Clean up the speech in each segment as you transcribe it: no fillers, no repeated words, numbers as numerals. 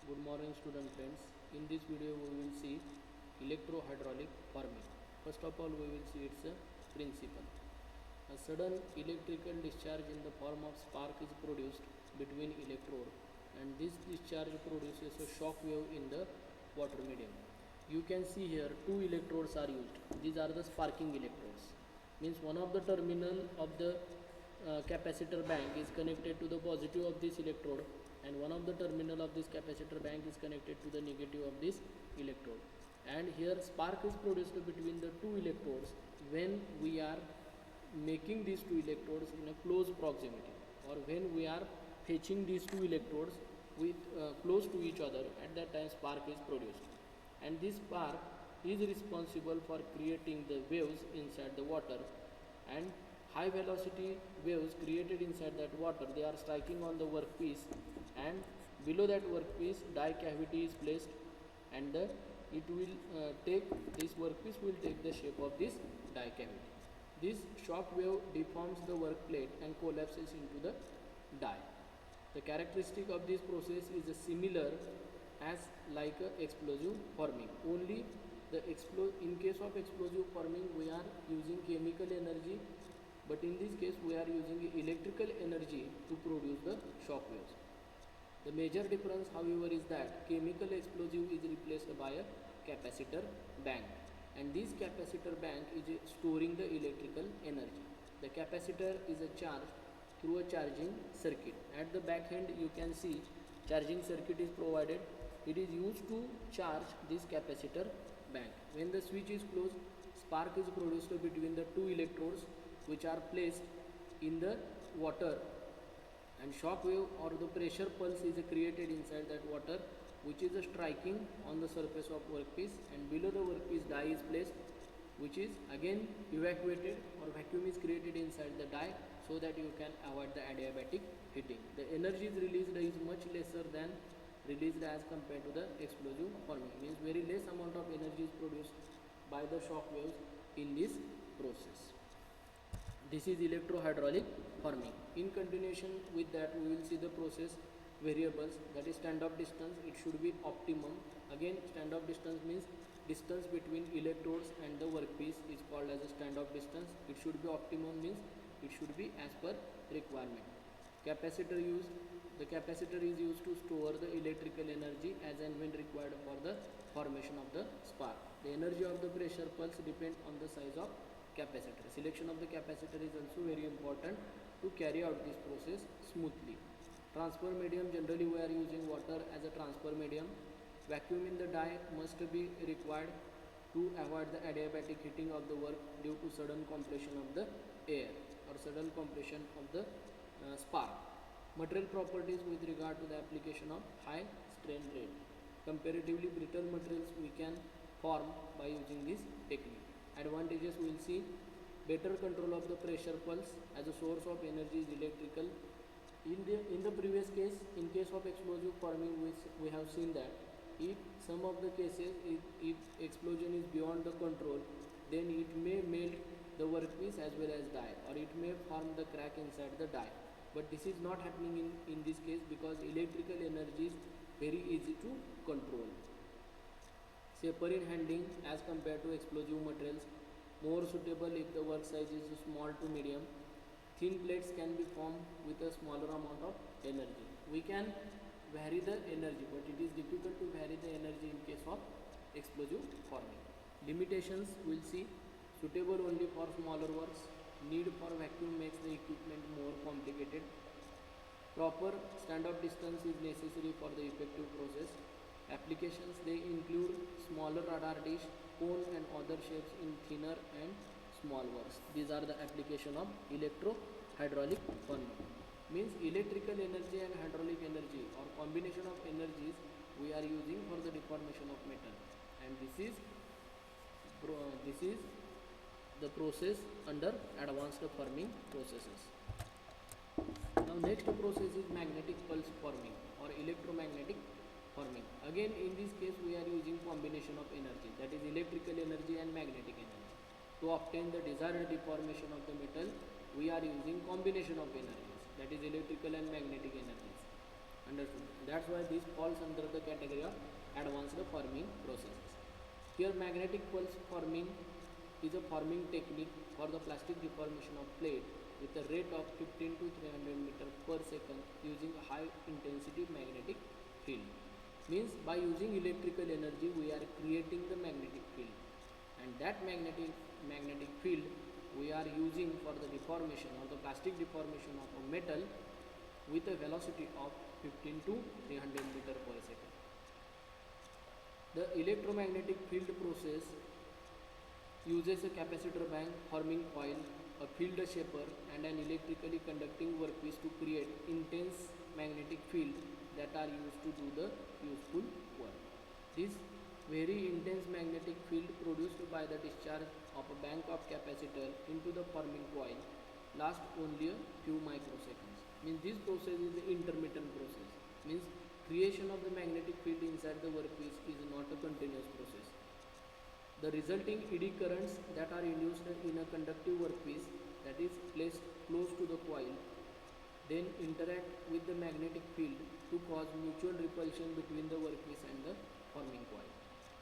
Good morning student friends. In this video we will see electrohydraulic forming. First of all we will see its principle. A sudden electrical discharge in the form of spark is produced between electrode and this discharge produces a shock wave in the water medium. You can see here two electrodes are used. These are the sparking electrodes. Means one of the terminal of the capacitor bank is connected to the positive of this electrode and one of the terminal of this capacitor bank is connected to the negative of this electrode, and here spark is produced between the two electrodes when we are making these two electrodes in a close proximity, or when we are fetching these two electrodes with close to each other. At that time spark is produced, and this spark is responsible for creating the waves inside the water, and high velocity waves created inside that water, they are striking on the workpiece, and below that workpiece die cavity is placed, and it will take this workpiece will take the shape of this die cavity. This shock wave deforms the work plate and collapses into the die. The characteristic of this process is similar as like a explosive forming, only in case of explosive forming we are using chemical energy, but in this case we are using electrical energy to produce the shock waves. The major difference however is that chemical explosive is replaced by a capacitor bank, and this capacitor bank is storing the electrical energy. The capacitor is charged through a charging circuit. At the back end you can see charging circuit is provided. It is used to charge this capacitor bank. When the switch is closed, spark is produced between the two electrodes which are placed in the water, and shock wave or the pressure pulse is created inside that water, which is striking on the surface of workpiece, and below the workpiece die is placed, which is again evacuated, or vacuum is created inside the die so that you can avoid the adiabatic heating. The energy is released is much lesser than released as compared to the explosive forming, means very less amount of energy is produced by the shock waves in this process. This is electrohydraulic forming. In continuation with that we will see the process variables, that is stand-off distance. It should be optimum. Again stand-off distance means distance between electrodes and the workpiece is called as a stand-off distance. It should be optimum means it should be as per requirement. Capacitor use, the capacitor is used to store the electrical energy as and when required for the formation of the spark. The energy of the pressure pulse depends on the size of capacitor. Selection of the capacitor is also very important to carry out this process smoothly. Transfer medium, generally we are using water as a transfer medium. Vacuum in the die must be required to avoid the adiabatic heating of the work due to sudden compression of the air or sudden compression of the spark. Material properties with regard to the application of high strain rate. Comparatively brittle materials we can form by using this technique. Advantages we will see: better control of the pressure pulse, as a source of energy is electrical. In the previous case, in case of explosive forming, we have seen that if some of the cases if explosion is beyond the control, then it may melt the workpiece as well as die, or it may form the crack inside the die. But this is not happening in this case because electrical energy is very easy to control. Safer in handling as compared to explosive materials, more suitable if the work size is small to medium. Thin plates can be formed with a smaller amount of energy. We can vary the energy, but it is difficult to vary the energy in case of explosive forming. Limitations we will see: suitable only for smaller works, need for vacuum makes the equipment more complicated, proper stand-off distance is necessary for the effective process. Applications, they include smaller radar dish, cone and other shapes in thinner and small works. These are the application of electrohydraulic forming. Means electrical energy and hydraulic energy or combination of energies we are using for the deformation of metal, and this is the process under advanced forming processes. Now next process is magnetic pulse forming or electromagnetic forming. Again in this case we are using combination of energy, that is electrical energy and magnetic energy. To obtain the desired deformation of the metal, we are using combination of energies, that is electrical and magnetic energies. Understood? That's why this falls under the category advanced forming processes. Here magnetic pulse forming is a forming technique for the plastic deformation of plate with a rate of 15 to 300 meter per second using high intensity magnetic field. Means by using electrical energy we are creating the magnetic field, and that magnetic field we are using for the deformation or the plastic deformation of a metal with a velocity of 15 to 300 meter per second. The electromagnetic field process uses a capacitor bank, forming coil, a field shaper and an electrically conducting workpiece to create intense magnetic field that are used to do the useful work. This very intense magnetic field produced by the discharge of a bank of capacitor into the forming coil lasts only a few microseconds. Means this process is an intermittent process. Means creation of the magnetic field inside the workpiece is not a continuous process. The resulting eddy currents that are induced in a conductive workpiece that is placed close to the coil then interact with the magnetic field to cause mutual repulsion between the workpiece and the forming coil.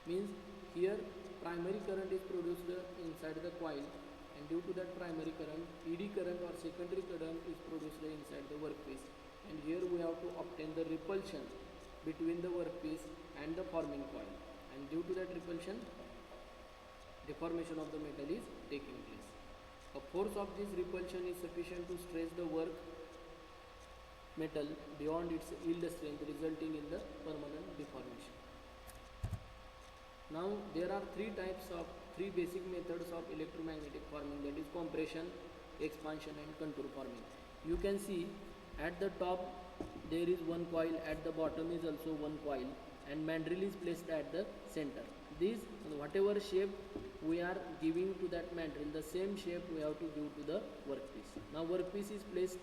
Means here primary current is produced inside the coil, and due to that primary current, eddy current or secondary current is produced inside the workpiece, and here we have to obtain the repulsion between the workpiece and the forming coil, and due to that repulsion deformation of the metal is taking place. A force of this repulsion is sufficient to stretch the work metal beyond its yield strength, resulting in the permanent deformation. Now there are three basic methods of electromagnetic forming, that is compression, expansion and contour forming. You can see at the top there is one coil, at the bottom is also one coil, and mandrel is placed at the center. This whatever shape we are giving to that mandrel, the same shape we have to give to the workpiece. Now workpiece is placed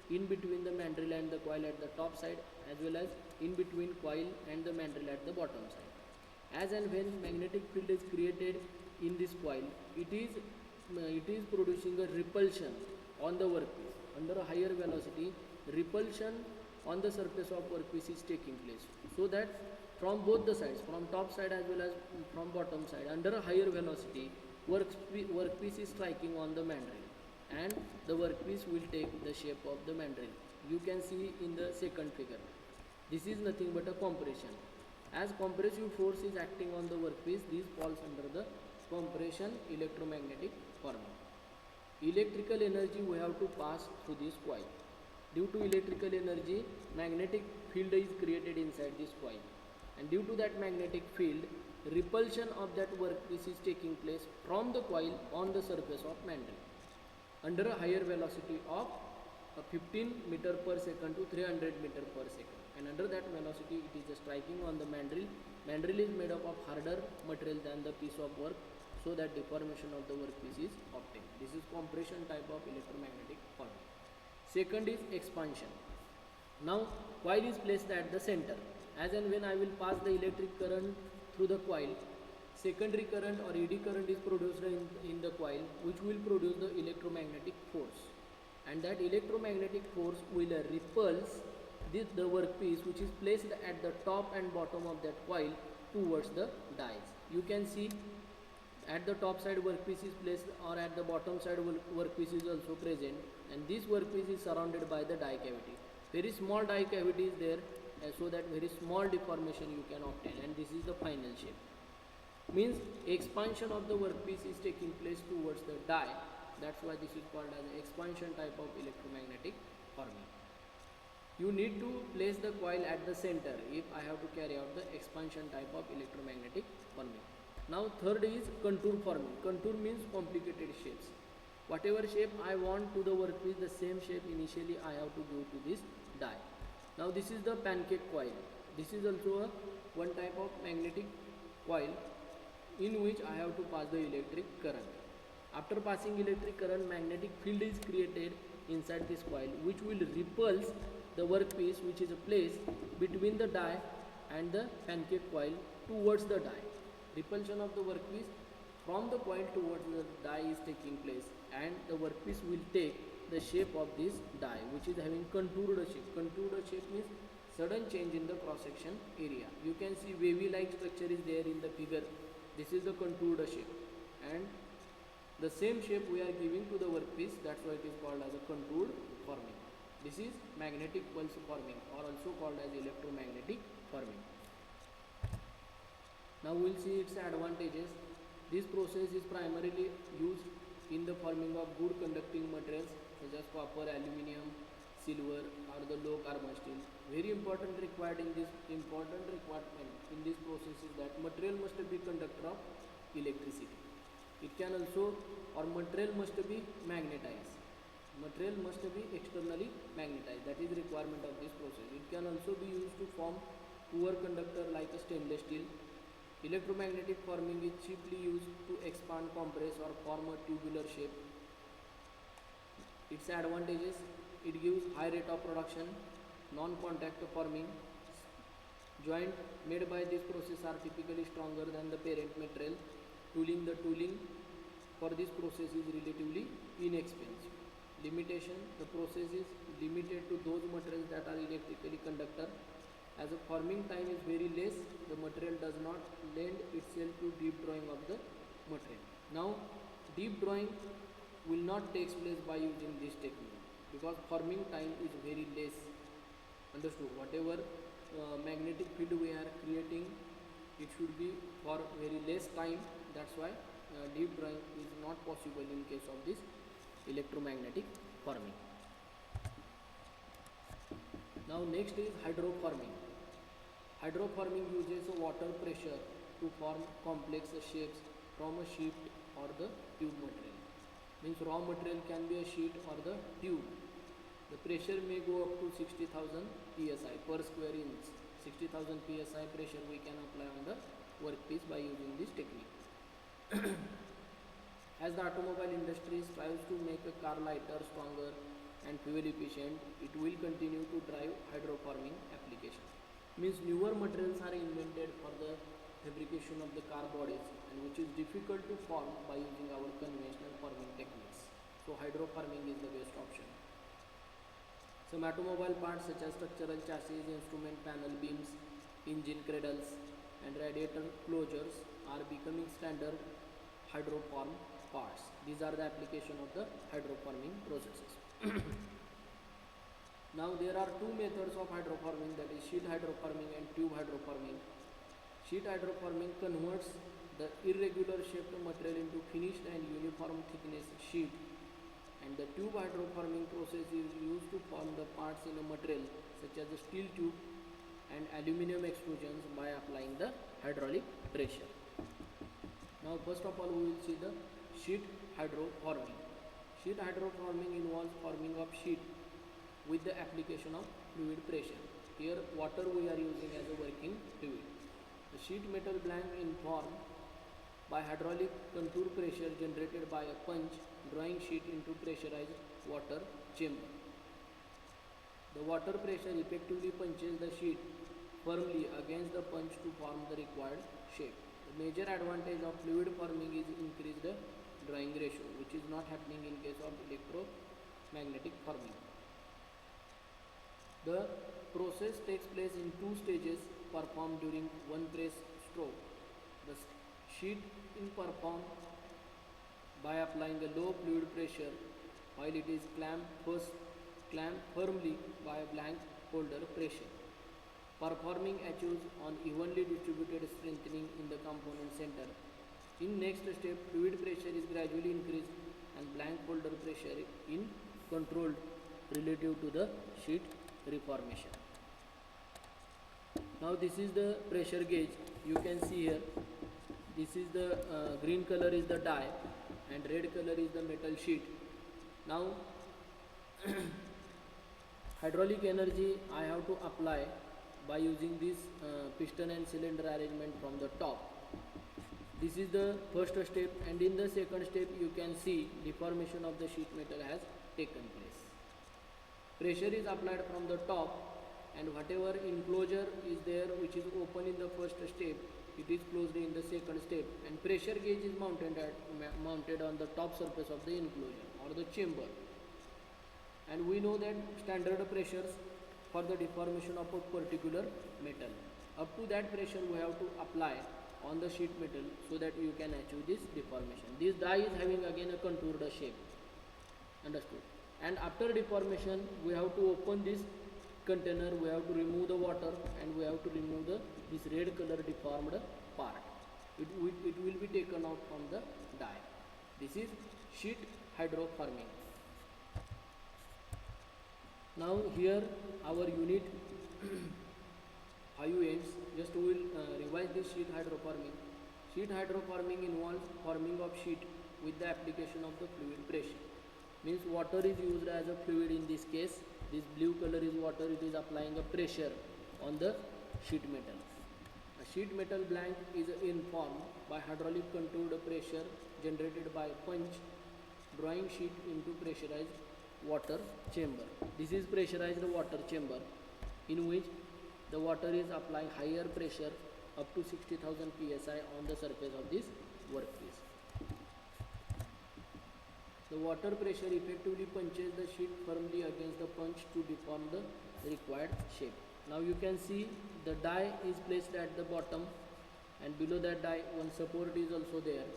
in between the mandrel and the coil at the top side, as well as in between coil and the mandrel at the bottom side. As and when magnetic field is created in this coil, it is producing a repulsion on the workpiece. Under a higher velocity, repulsion on the surface of workpiece is taking place, so that from both the sides, from top side as well as from bottom side, under a higher velocity, workpiece is striking on the mandrel, and the workpiece will take the shape of the mandrel. You can see in the second figure. This is nothing but a compression. As compressive force is acting on the workpiece, this falls under the compression electromagnetic forming. Electrical energy we have to pass through this coil. Due to electrical energy, magnetic field is created inside this coil, and due to that magnetic field, repulsion of that workpiece is taking place from the coil on the surface of mandrel under a higher velocity of 15 meter per second to 300 meter per second, and under that velocity it is striking on the mandrel. Mandrel is made up of harder material than the piece of work, so that deformation of the workpiece is obtained. This is compression type of electromagnetic forming. Second is expansion. Now coil is placed at the center. As and when I will pass the electric current through the coil, secondary current or eddy current is produced in the coil, which will produce the electromagnetic force, and that electromagnetic force will repulse the workpiece which is placed at the top and bottom of that coil towards the dies. You can see at the top side workpiece is placed, or at the bottom side workpiece is also present, and this workpiece is surrounded by the die cavity. Very small die cavity is there, so that very small deformation you can obtain, and this is the final shape. Means expansion of the workpiece is taking place towards the die. That's why this is called as an expansion type of electromagnetic forming. You need to place the coil at the center if I have to carry out the expansion type of electromagnetic forming. Now third is contour forming. Contour means complicated shapes. Whatever shape I want to the workpiece, the same shape initially I have to give to this die. Now this is the pancake coil. This is also one type of magnetic coil in which I have to pass the electric current. After passing electric current, magnetic field is created inside this coil, which will repulse the workpiece which is placed between the die and the pancake coil towards the die. Repulsion of the workpiece from the coil towards the die is taking place, and the workpiece will take the shape of this die, which is having contoured shape. Contoured shape means sudden change in the cross section area. You can see wavy like structure is there in the figure. This is the contoured shape, and the same shape we are giving to the workpiece, that's why it is called as a contoured forming. This is magnetic pulse forming, or also called as electromagnetic forming. Now we will see its advantages. This process is primarily used in the forming of good conducting materials such as copper, aluminium, silver, or the low carbon steel. Very important requirement in this process is that material must be conductor of electricity. It can also, or material must be magnetized. Material must be externally magnetized. That is requirement of this process. It can also be used to form poor conductor like a stainless steel. Electromagnetic forming is chiefly used to expand, compress, or form a tubular shape. Its advantages: it gives high rate of production, non-contact forming. Joint made by this process are typically stronger than the parent material. The tooling for this process is relatively inexpensive. Limitation: the process is limited to those materials that are electrically conductor. As the forming time is very less, the material does not lend itself to deep drawing of the material. Now, deep drawing will not take place by using this technique because forming time is very less. Understood? Whatever magnetic field we are creating, it should be for very less time. That's why deep drawing is not possible in case of this electromagnetic forming. Now next is hydroforming. Hydroforming uses water pressure to form complex shapes from a sheet or the tube material. Means raw material can be a sheet or the tube. The pressure may go up to 60,000 psi per square inch. 60,000 psi pressure we can apply on the workpiece by using this technique. As the automobile industry strives to make a car lighter, stronger, and fuel efficient, it will continue to drive hydroforming application. Means newer materials are invented for the fabrication of the car bodies, and which is difficult to form by using our conventional forming techniques. So hydroforming is the best option. Some automobile parts such as structural chassis, instrument panel beams, engine cradles, and radiator closures are becoming standard hydroform parts. These are the application of the hydroforming processes. Now there are two methods of hydroforming, that is sheet hydroforming and tube hydroforming. Sheet hydroforming converts the irregular shaped material into finished and uniform thickness sheet, and the tube hydroforming process is used to form the parts in a material such as a steel tube and aluminum extrusions by applying the hydraulic pressure. Now first of all we will see the sheet hydroforming. Sheet hydroforming involves forming of sheet with the application of fluid pressure. Here water we are using as a working fluid. The sheet metal blank in form by hydraulic contour pressure generated by a punch drawing sheet into pressurized water chamber. The water pressure effectively punches the sheet firmly against the punch to form the required shape. The major advantage of fluid forming is increased drawing ratio, which is not happening in case of electromagnetic forming. The process takes place in two stages performed during one press stroke. The sheet is performed by applying a low fluid pressure while it is clamped firmly by a blank holder pressure. Performing achieves on evenly distributed strengthening in the component center. In next step, fluid pressure is gradually increased and blank holder pressure is controlled relative to the sheet reformation. Now this is the pressure gauge. You can see here, this is the green color is the die and red color is the metal sheet. Now hydraulic energy I have to apply by using this piston and cylinder arrangement from the top. This is the first step, and in the second step you can see deformation of the sheet metal has taken place. Pressure is applied from the top, and whatever enclosure is there which is open in the first step, it is closed in the second step, and pressure gauge is mounted on the top surface of the enclosure or the chamber. And we know that standard pressures for the deformation of a particular metal. Up to that pressure we have to apply on the sheet metal so that you can achieve this deformation. This die is having again a contoured shape. Understood? And after deformation we have to open this container, we have to remove the water and we have to remove this red color deformed part. It will be taken out from the die. This is sheet hydroforming. Now here our unit 5 ends. Just we will revise this sheet hydroforming. Sheet hydroforming involves forming of sheet with the application of the fluid pressure. Means water is used as a fluid in this case. This blue color is water, it is applying a pressure on the sheet metal. A sheet metal blank is informed by hydraulic controlled pressure generated by punch drawing sheet into pressurized water chamber. This is pressurized water chamber in which the water is applying higher pressure up to 60,000 psi on the surface of this workpiece. The water pressure effectively punches the sheet firmly against the punch to deform the required shape. Now you can see the die is placed at the bottom and below that die one support is also there.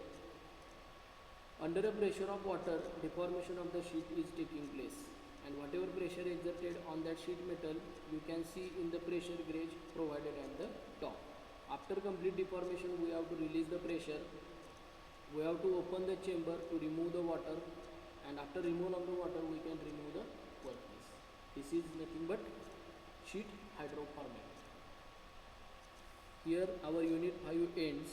Under a pressure of water, deformation of the sheet is taking place, and whatever pressure exerted on that sheet metal you can see in the pressure gauge provided at the top. After complete deformation we have to release the pressure, we have to open the chamber to remove the water, and after removal of the water we can remove the workpiece. This is nothing but sheet hydroforming. Here our unit 5 ends.